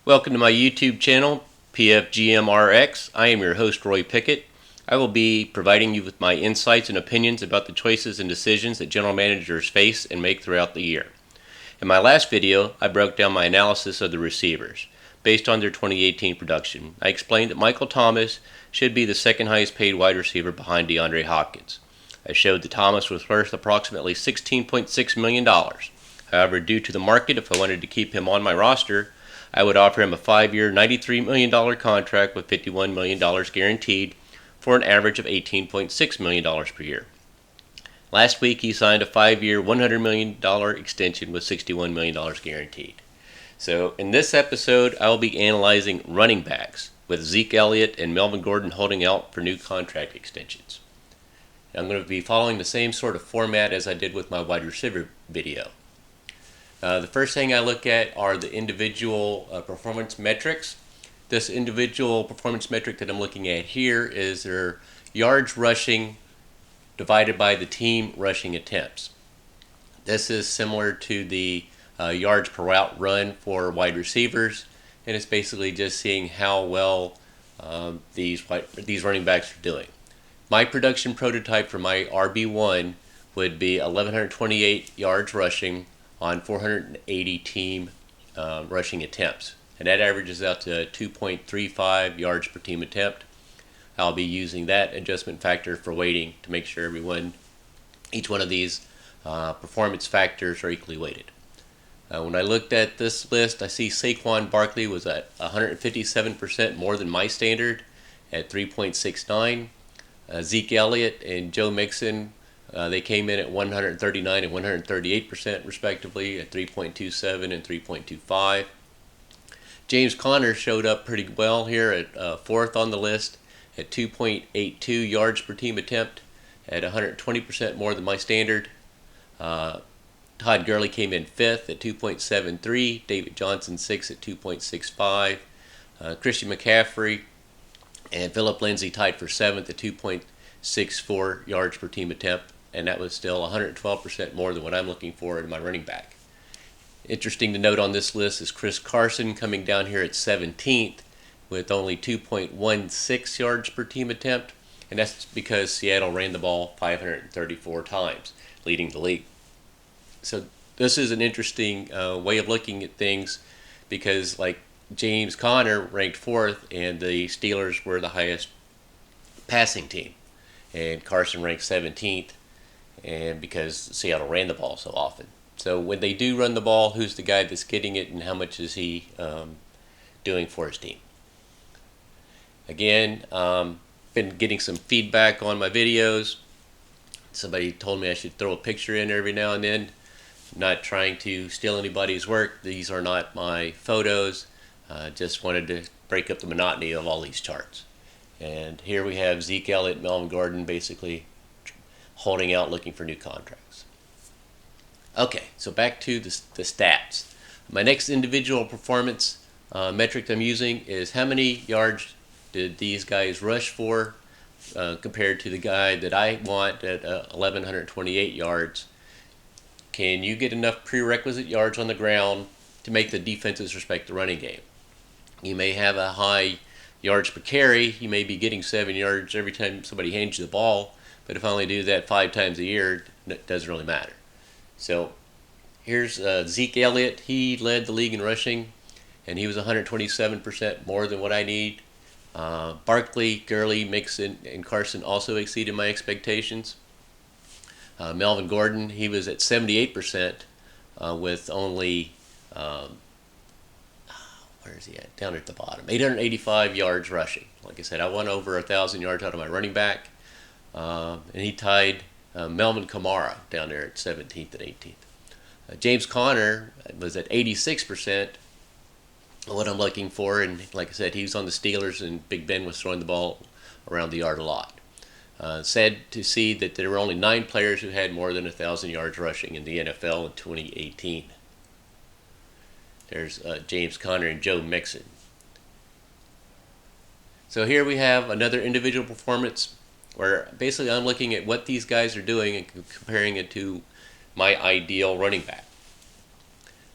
Welcome to my YouTube channel, PFGMRX. I am your host, Roy Pickett. I will be providing you with my insights and opinions about the choices and decisions that general managers face and make throughout the year. In my last video, I broke down my analysis of the receivers. Based on their 2018 production, I explained that Michael Thomas should be the second highest paid wide receiver behind DeAndre Hopkins. I showed that Thomas was worth approximately $16.6 million. However, due to the market, if I wanted to keep him on my roster, I would offer him a 5-year, $93 million contract with $51 million guaranteed for an average of $18.6 million per year. Last week, he signed a 5-year, $100 million extension with $61 million guaranteed. So in this episode, I will be analyzing running backs with Zeke Elliott and Melvin Gordon holding out for new contract extensions. I'm going to be following the same sort of format as I did with my wide receiver video. The first thing I look at are the individual performance metrics. This individual performance metric that I'm looking at here is their yards rushing divided by the team rushing attempts. This is similar to the yards per route run for wide receivers, and it's basically just seeing how well these running backs are doing. My production prototype for my RB1 would be 1,128 yards rushing on 480 team rushing attempts. And that averages out to 2.35 yards per team attempt. I'll be using that adjustment factor for weighting to make sure each one of these performance factors are equally weighted. When I looked at this list, I see Saquon Barkley was at 157% more than my standard at 3.69. Zeke Elliott and Joe Mixon, they came in at 139 and 138% respectively at 3.27 and 3.25. James Conner showed up pretty well here at fourth on the list at 2.82 yards per team attempt at 120% more than my standard. Todd Gurley came in fifth at 2.73. David Johnson sixth at 2.65. Christian McCaffrey and Philip Lindsay tied for seventh at 2.64 yards per team attempt, and that was still 112% more than what I'm looking for in my running back. Interesting to note on this list is Chris Carson coming down here at 17th with only 2.16 yards per team attempt, and that's because Seattle ran the ball 534 times, leading the league. So this is an interesting way of looking at things because, like, James Conner ranked fourth, and the Steelers were the highest passing team, and Carson ranked 17th, and because Seattle ran the ball so often. So when they do run the ball, who's the guy that's getting it, and how much is he doing for his team? Again, been getting some feedback on my videos. Somebody told me I should throw a picture in every now and then. I'm not trying to steal anybody's work. These are not my photos. Just wanted to break up the monotony of all these charts. And here we have Zeke Elliott, Melvin Gordon basically holding out looking for new contracts. Okay, so back to the stats. My next individual performance metric I'm using is how many yards did these guys rush for compared to the guy that I want at 1,128 yards. Can you get enough prerequisite yards on the ground to make the defenses respect the running game? You may have a high yards per carry. You may be getting 7 yards every time somebody hands you the ball, but if I only do that 5 times a year, it doesn't really matter. So here's Zeke Elliott. He led the league in rushing, and he was 127% more than what I need. Barkley, Gurley, Mixon, and Carson also exceeded my expectations. Melvin Gordon, he was at 78% with only where is he at? Down at the bottom. 885 yards rushing. Like I said, I won over 1,000 yards out of my running back. And he tied Melvin Kamara down there at 17th and 18th. James Conner was at 86% what I'm looking for. And like I said, he was on the Steelers, and Big Ben was throwing the ball around the yard a lot. Sad to see that there were only 9 players who had more than 1,000 yards rushing in the NFL in 2018. There's James Conner and Joe Mixon. So here we have another individual performance where basically I'm looking at what these guys are doing and comparing it to my ideal running back.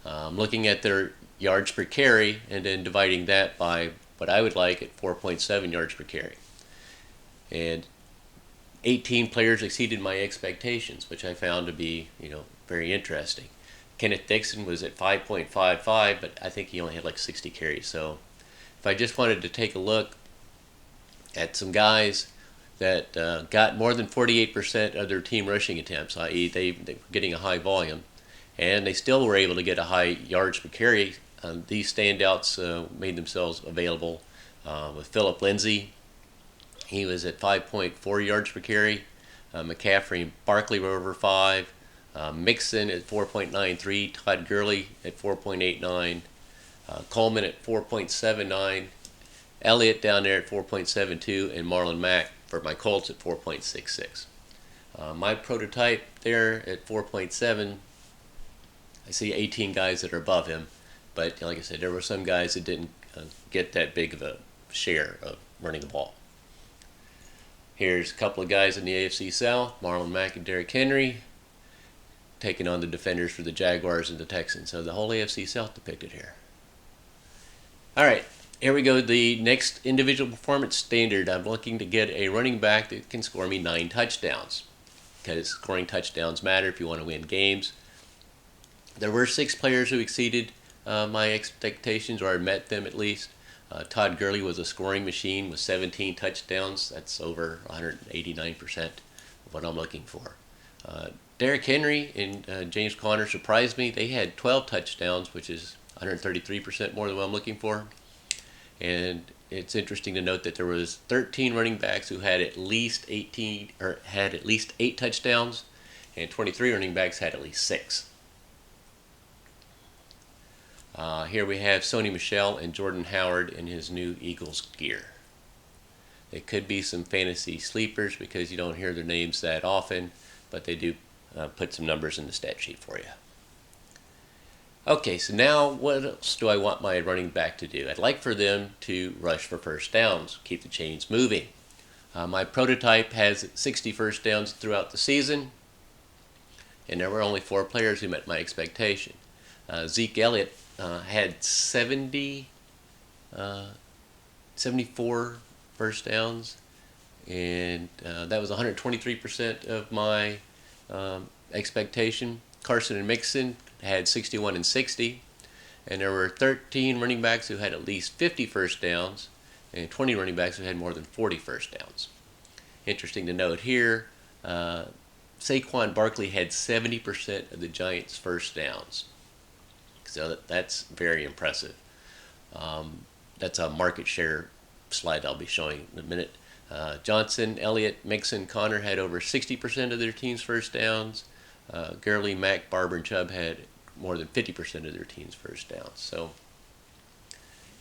I'm looking at their yards per carry and then dividing that by what I would like at 4.7 yards per carry. And 18 players exceeded my expectations, which I found to be, very interesting. Kenneth Dixon was at 5.55, but I think he only had like 60 carries. So if I just wanted to take a look at some guys that got more than 48% of their team rushing attempts, i.e. they were getting a high volume, and they still were able to get a high yards per carry, these standouts made themselves available with Philip Lindsay. He was at 5.4 yards per carry. McCaffrey and Barkley were over 5. Mixon at 4.93. Todd Gurley at 4.89. Coleman at 4.79. Elliott down there at 4.72. And Marlon Mack for my Colts at 4.66. My prototype there at 4.7. I see 18 guys that are above him. But like I said, there were some guys that didn't get that big of a share of running the ball. Here's a couple of guys in the AFC South, Marlon Mack and Derrick Henry, taking on the defenders for the Jaguars and the Texans. So the whole AFC South depicted here. All right, here we go. The next individual performance standard. I'm looking to get a running back that can score me 9 touchdowns, because scoring touchdowns matter if you want to win games. There were 6 players who exceeded my expectations, or I met them at least. Todd Gurley was a scoring machine with 17 touchdowns. That's over 189% of what I'm looking for. Derrick Henry and James Conner surprised me. They had 12 touchdowns, which is 133% more than what I'm looking for. And it's interesting to note that there was 13 running backs who had at least 8 touchdowns, and 23 running backs had at least 6. Here we have Sony Michel and Jordan Howard in his new Eagles gear. They could be some fantasy sleepers because you don't hear their names that often, but they do put some numbers in the stat sheet for you. Okay, so now what else do I want my running back to do? I'd like for them to rush for first downs, keep the chains moving. My prototype has 60 first downs throughout the season, and there were only 4 players who met my expectation. Zeke Elliott had 74 first downs, and that was 123% of my expectation. Carson and Mixon had 61 and 60, and there were 13 running backs who had at least 50 first downs, and 20 running backs who had more than 40 first downs. Interesting to note here, Saquon Barkley had 70% of the Giants' first downs. So that's very impressive. That's a market share slide I'll be showing in a minute. Johnson, Elliott, Mixon, Conner had over 60% of their team's first downs. Gurley, Mack, Barber, and Chubb had more than 50% of their team's first downs. So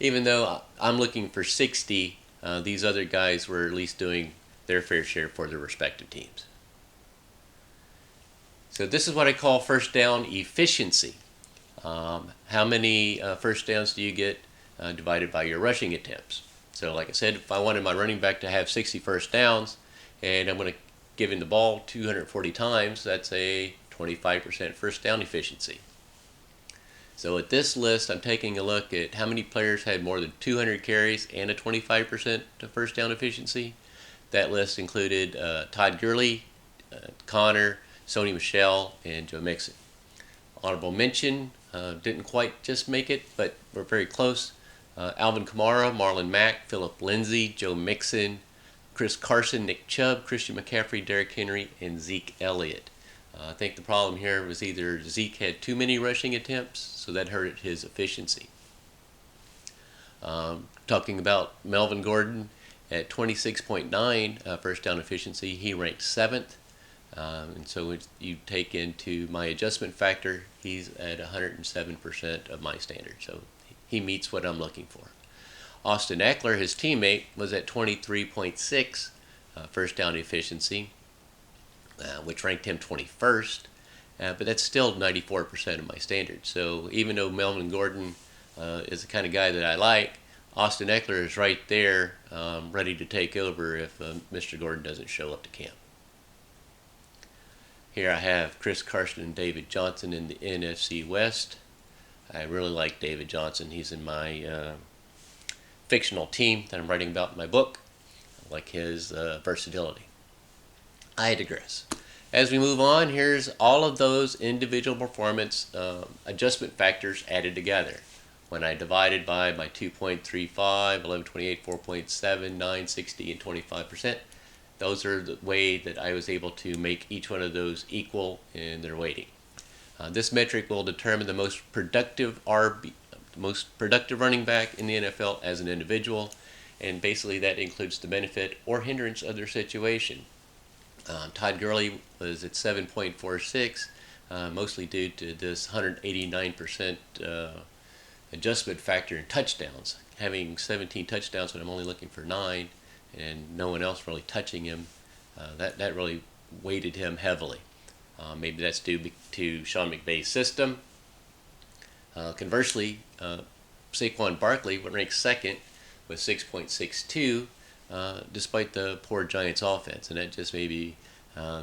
even though I'm looking for 60, these other guys were at least doing their fair share for their respective teams. So this is what I call first down efficiency. How many first downs do you get divided by your rushing attempts? So like I said, if I wanted my running back to have 60 first downs, and I'm going to give him the ball 240 times, that's a 25% first down efficiency. So at this list, I'm taking a look at how many players had more than 200 carries and a 25% first down efficiency. That list included Todd Gurley, Conner, Sony Michel, and Joe Mixon. Honorable mention, didn't quite just make it, but we're very close. Alvin Kamara, Marlon Mack, Philip Lindsay, Joe Mixon, Chris Carson, Nick Chubb, Christian McCaffrey, Derrick Henry, and Zeke Elliott. I think the problem here was either Zeke had too many rushing attempts, so that hurt his efficiency. Talking about Melvin Gordon at 26.9 first down efficiency, he ranked 7th. And so when you take into my adjustment factor, he's at 107% of my standard. So he meets what I'm looking for. Austin Eckler, his teammate, was at 23.6 first down efficiency, which ranked him 21st. But that's still 94% of my standard. So even though Melvin Gordon is the kind of guy that I like, Austin Eckler is right there ready to take over if Mr. Gordon doesn't show up to camp. Here I have Chris Carson and David Johnson in the NFC West. I really like David Johnson. He's in my fictional team that I'm writing about in my book. I like his versatility. I digress. As we move on, here's all of those individual performance adjustment factors added together. When I divided by my 2.35, 1128, 4.7, 9, 60, and 25%, those are the way that I was able to make each one of those equal in their weighting. This metric will determine the most productive running back in the NFL as an individual, and basically that includes the benefit or hindrance of their situation. Todd Gurley was at 7.46, mostly due to this 189% adjustment factor in touchdowns. Having 17 touchdowns when I'm only looking for 9, and no one else really touching him, that really weighted him heavily. Maybe that's due to Sean McVay's system. Conversely, Saquon Barkley ranked second with 6.62, despite the poor Giants offense, and that just maybe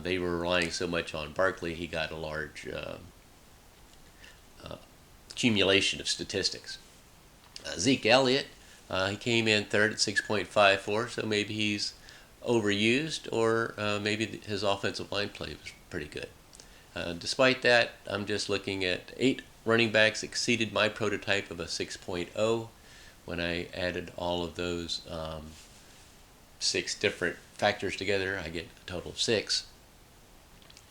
they were relying so much on Barkley, he got a large accumulation of statistics. Zeke Elliott, he came in third at 6.54, so maybe he's overused, or maybe his offensive line play was pretty good. Despite that, I'm just looking at 8 running backs exceeded my prototype of a 6.0. When I added all of those 6 different factors together, I get a total of 6.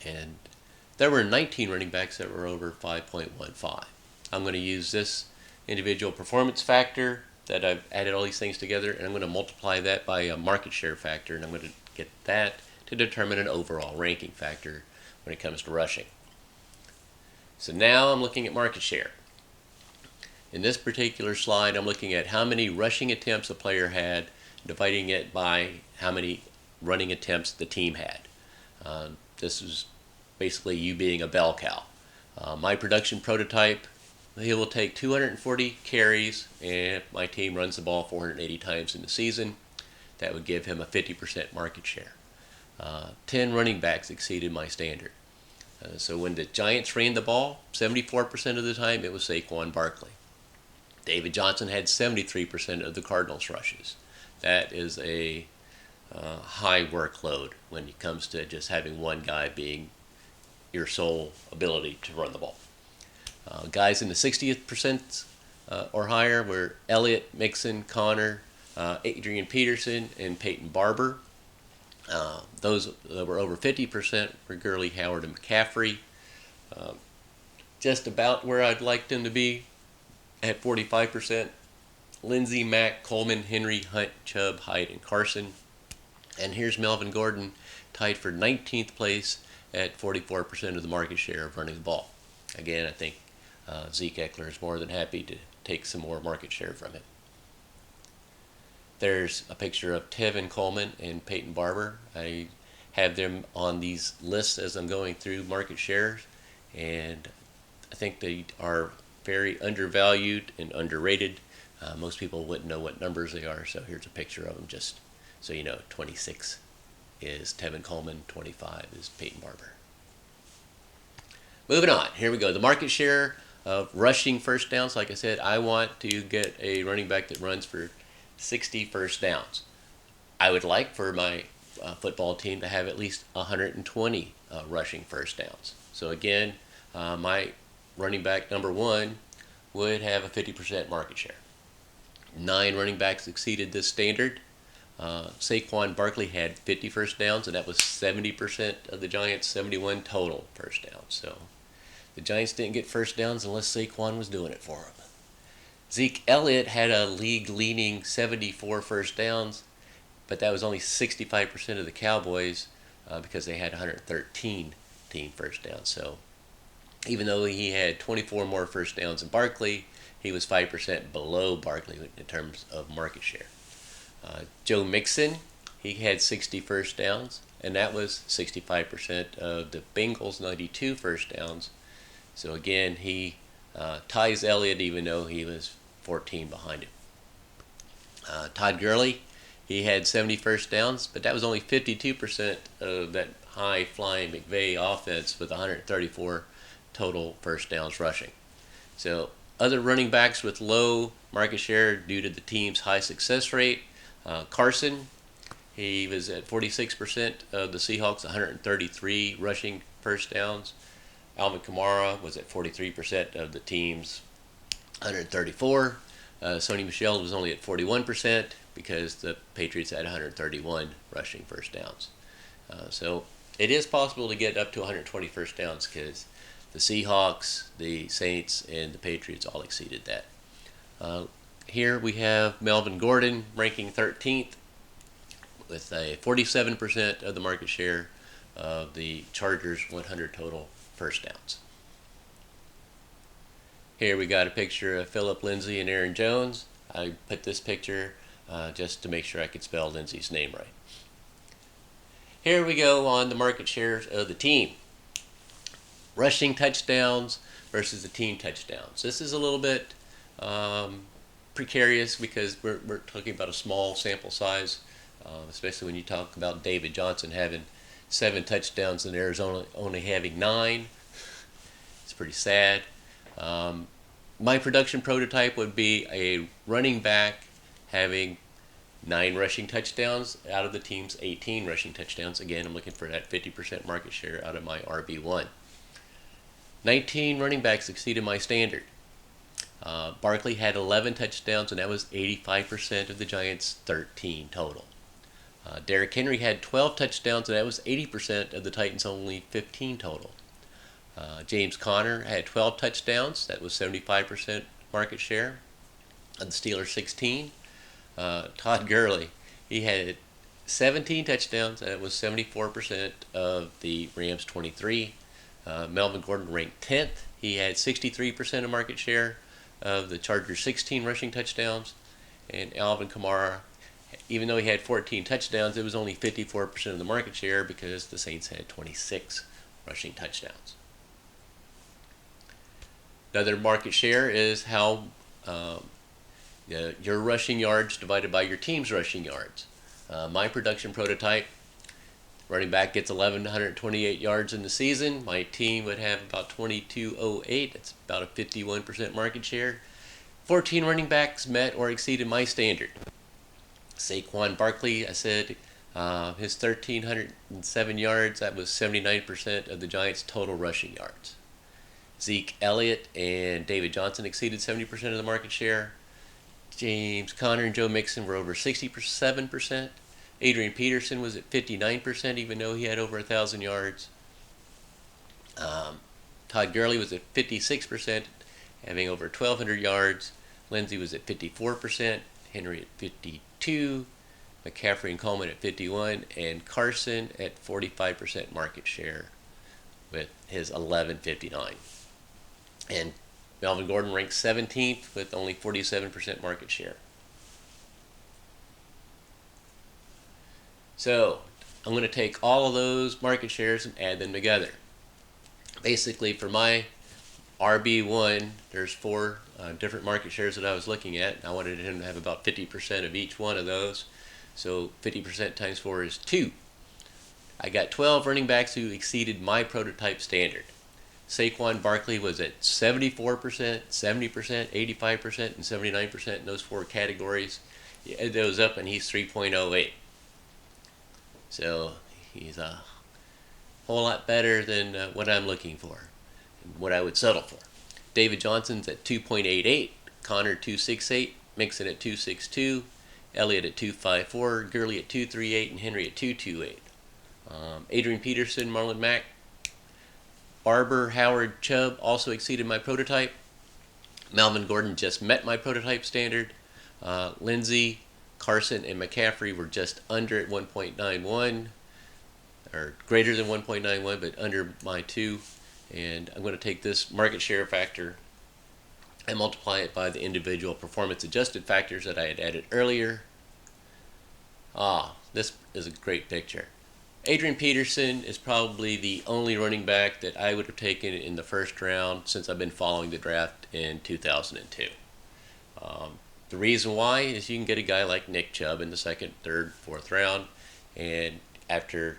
And there were 19 running backs that were over 5.15. I'm going to use this individual performance factor that I've added all these things together, and I'm going to multiply that by a market share factor, and I'm going to get that to determine an overall ranking factor when it comes to rushing. So now I'm looking at market share. In this particular slide, I'm looking at how many rushing attempts a player had, dividing it by how many running attempts the team had. This is basically you being a bell cow. My production prototype, he will take 240 carries, and if my team runs the ball 480 times in the season, that would give him a 50% market share. 10 running backs exceeded my standard. So when the Giants ran the ball, 74% of the time it was Saquon Barkley. David Johnson had 73% of the Cardinals' rushes. That is a high workload when it comes to just having one guy being your sole ability to run the ball. Guys in the 60th percent or higher were Elliott, Mixon, Connor, Adrian Peterson, and Peyton Barber. Those that were over 50% were Gurley, Howard, and McCaffrey. Just about where I'd like them to be at 45%. Lindsey, Mack, Coleman, Henry, Hunt, Chubb, Hyde, and Carson. And here's Melvin Gordon, tied for 19th place at 44% of the market share of running the ball. Again, I think Zeke Eckler is more than happy to take some more market share from him. There's a picture of Tevin Coleman and Peyton Barber. I have them on these lists as I'm going through market shares, and I think they are very undervalued and underrated. Most people wouldn't know what numbers they are, so here's a picture of them just so you know. 26 is Tevin Coleman, 25 is Peyton Barber. Moving on, here we go. The market share of rushing first downs. Like I said, I want to get a running back that runs for 60 first downs. I would like for my football team to have at least 120 rushing first downs. So again, my running back number 1 would have a 50% market share. 9 running backs exceeded this standard. Saquon Barkley had 50 first downs, and that was 70% of the Giants' 71 total first downs. So the Giants didn't get first downs unless Saquon was doing it for them. Zeke Elliott had a league-leading 74 first downs, but that was only 65% of the Cowboys because they had 113 team first downs. So even though he had 24 more first downs than Barkley, he was 5% below Barkley in terms of market share. Joe Mixon, he had 60 first downs, and that was 65% of the Bengals' 92 first downs. So again, he ties Elliott even though he was 14 behind him. Todd Gurley, he had 70 first downs, but that was only 52% of that high-flying McVay offense with 134 total first downs rushing. So Other running backs with low market share due to the team's high success rate. Carson, he was at 46% of the Seahawks, 133 rushing first downs. Alvin Kamara was at 43% of the team's 134. Sony Michel was only at 41% because the Patriots had 131 rushing first downs. So it is possible to get up to 120 first downs because the Seahawks, the Saints, and the Patriots all exceeded that. Here we have Melvin Gordon ranking 13th with a 47% of the market share of the Chargers' 100 total first downs. Here we got a picture of Philip Lindsay and Aaron Jones. I put this picture just to make sure I could spell Lindsay's name right. Here we go on the market shares of the team. Rushing touchdowns versus the team touchdowns. This is a little bit precarious because we're talking about a small sample size, especially when you talk about David Johnson having 7 touchdowns and Arizona only having 9. It's pretty sad. My production prototype would be a running back having 9 rushing touchdowns out of the team's 18 rushing touchdowns. Again, I'm looking for that 50% market share out of my RB1. 19 running backs exceeded my standard. Barkley had 11 touchdowns, and that was 85% of the Giants' 13 total. Derrick Henry had 12 touchdowns, and that was 80% of the Titans' only 15 total. James Conner had 12 touchdowns. That was 75% market share of the Steelers' 16. Todd Gurley, he had 17 touchdowns, and it was 74% of the Rams' 23. Melvin Gordon ranked 10th. He had 63% of market share of the Chargers' 16 rushing touchdowns. And Alvin Kamara, even though he had 14 touchdowns, it was only 54% of the market share because the Saints had 26 rushing touchdowns. Another market share is how your rushing yards divided by your team's rushing yards. My production prototype, running back gets 1,128 yards in the season. My team would have about 2,208. That's about a 51% market share. 14 running backs met or exceeded my standard. Saquon Barkley, I said, his 1,307 yards, that was 79% of the Giants' total rushing yards. Zeke Elliott and David Johnson exceeded 70% of the market share. James Conner and Joe Mixon were over 67%. Adrian Peterson was at 59%, even though he had over 1,000 yards. Todd Gurley was at 56%, having over 1,200 yards. Lindsay was at 54%, Henry at 52%, McCaffrey and Coleman at 51%, and Carson at 45% market share with his 1,159. And Melvin Gordon ranked 17th with only 47% market share. So I'm going to take all of those market shares and add them together. Basically, for my RB1, there's 4 different market shares that I was looking at. I wanted him to have about 50% of each one of those. So 50% times 4 is 2. I got 12 running backs who exceeded my prototype standard. Saquon Barkley was at 74%, 70%, 85%, and 79% in those 4 categories. You add those up and he's 3.08. So he's a whole lot better than what I'm looking for, and what I would settle for. David Johnson's at 2.88, Connor 2.68, Mixon at 2.62, Elliott at 2.54, Gurley at 2.38, and Henry at 2.28. Adrian Peterson, Marlon Mack, Barber, Howard, Chubb also exceeded my prototype. Melvin Gordon just met my prototype standard. Lindsay, Carson, and McCaffrey were just under at 1.91, or greater than 1.91, but under my 2. And I'm going to take this market share factor and multiply it by the individual performance adjusted factors that I had added earlier. This is a great picture. Adrian Peterson is probably the only running back that I would have taken in the first round since I've been following the draft in 2002. The reason why is you can get a guy like Nick Chubb in the 2nd, 3rd, 4th round, and after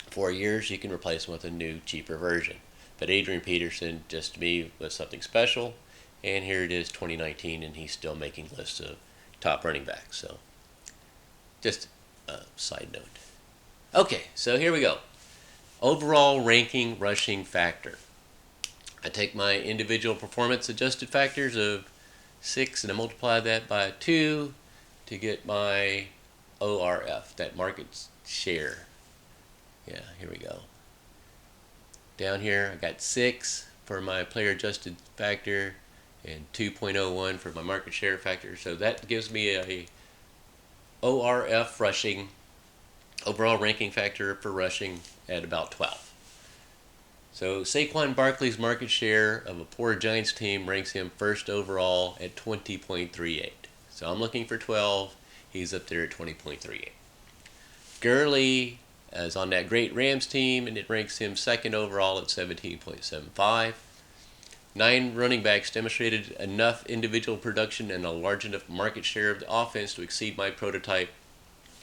4 years you can replace him with a new, cheaper version. But Adrian Peterson, just to me, was something special, And here it is 2019, and he's still making lists of top running backs. So just a side note. Okay, so here we go. Overall ranking rushing factor. I take my individual performance adjusted factors of 6 and I multiply that by 2 to get my ORF, that market share. Yeah, here we go. Down here I got 6 for my player adjusted factor and 2.01 for my market share factor. So that gives me a ORF rushing, overall ranking factor for rushing, at about 12. So Saquon Barkley's market share of a poor Giants team ranks him first overall at 20.38. So I'm looking for 12. He's up there at 20.38. Gurley is on that great Rams team, and it ranks him second overall at 17.75. 9 running backs demonstrated enough individual production and a large enough market share of the offense to exceed my prototype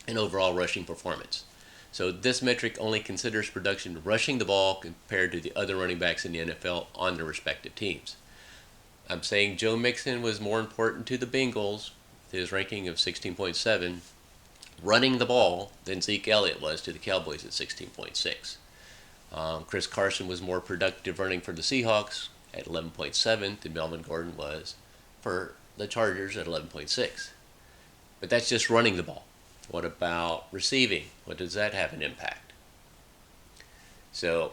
and overall rushing performance. So this metric only considers production rushing the ball compared to the other running backs in the NFL on their respective teams. I'm saying Joe Mixon was more important to the Bengals, with his ranking of 16.7, running the ball, than Zeke Elliott was to the Cowboys at 16.6. Chris Carson was more productive running for the Seahawks at 11.7 than Melvin Gordon was for the Chargers at 11.6. But that's just running the ball. What about receiving? What does that have an impact? So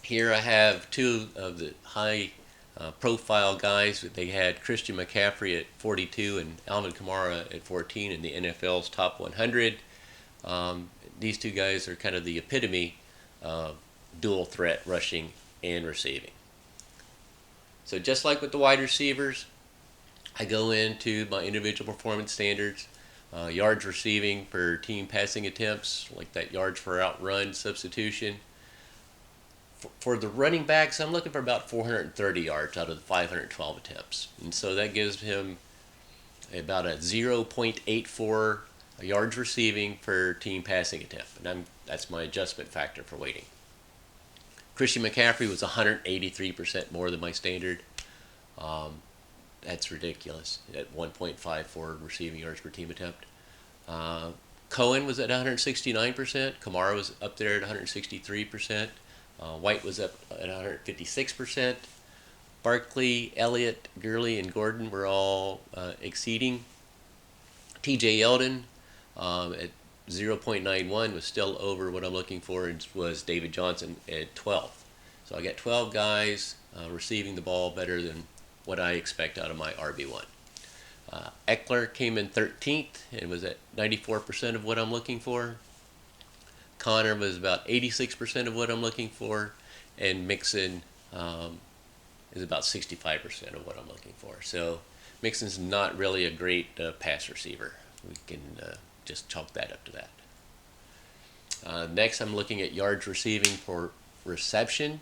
here I have 2 of the high profile guys. They had Christian McCaffrey at 42 and Alvin Kamara at 14 in the NFL's top 100. These 2 guys are kind of the epitome of dual threat rushing and receiving. So just like with the wide receivers, I go into my individual performance standards. Yards receiving per team passing attempts, like that yards per outrun substitution. For the running backs, I'm looking for about 430 yards out of the 512 attempts. And so that gives him about a 0.84 yards receiving per team passing attempt. And that's my adjustment factor for weighting. Christian McCaffrey was 183% more than my standard. That's ridiculous at 1.54 receiving yards per team attempt. Cohen was at 169%. Kamara was up there at 163%. White was up at 156%. Barkley, Elliott, Gurley, and Gordon were all exceeding. TJ Yeldon at 0.91 was still over what I'm looking for, and was David Johnson at 12. So I got 12 guys receiving the ball better than what I expect out of my RB1. Eckler came in 13th and was at 94% of what I'm looking for. Connor was about 86% of what I'm looking for, and Mixon is about 65% of what I'm looking for. So Mixon's not really a great pass receiver. We can just chalk that up to that. Next, I'm looking at yards receiving per reception.